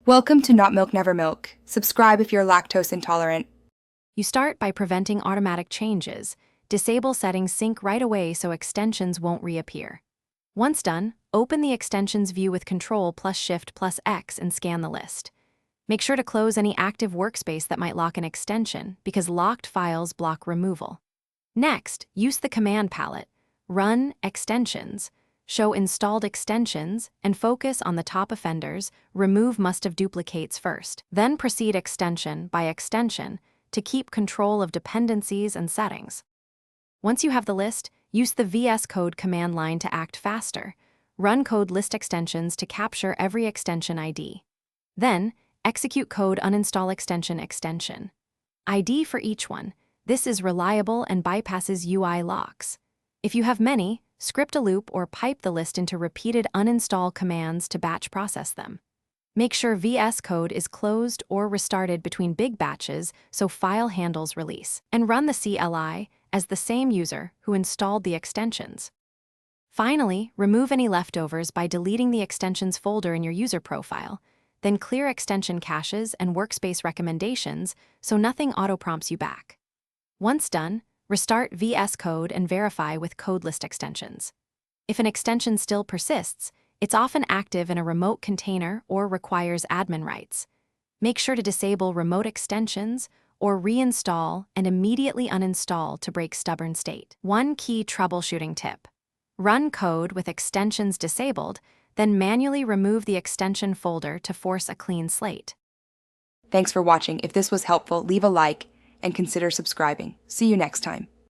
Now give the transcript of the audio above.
Welcome to Not Milk Never Milk. Subscribe if you're lactose intolerant. You start by preventing automatic changes. Disable settings sync right away so extensions won't reappear. Once done, open the extensions view with Control plus Shift plus X and scan the list. Make sure to close any active workspace that might lock an extension because locked files block removal. Next, use the command palette, run extensions, show installed extensions, and focus on the top offenders, remove must-have duplicates first. Then proceed extension by extension to keep control of dependencies and settings. Once you have the list, use the VS Code command line to act faster. Run code list extensions to capture every extension ID. Then, execute code uninstall extension ID for each one. This is reliable and bypasses UI locks. If you have many, script a loop or pipe the list into repeated uninstall commands to batch process them. Make sure VS Code is closed or restarted between big batches so file handles release. And run the CLI as the same user who installed the extensions. Finally, remove any leftovers by deleting the extensions folder in your user profile. Then clear extension caches and workspace recommendations so nothing auto-prompts you back. Once done, restart VS Code and verify with code list extensions. If an extension still persists, it's often active in a remote container or requires admin rights. Make sure to disable remote extensions or reinstall and immediately uninstall to break stubborn state. One key troubleshooting tip: run code with extensions disabled, then manually remove the extension folder to force a clean slate. Thanks for watching. If this was helpful, leave a like and consider subscribing. See you next time.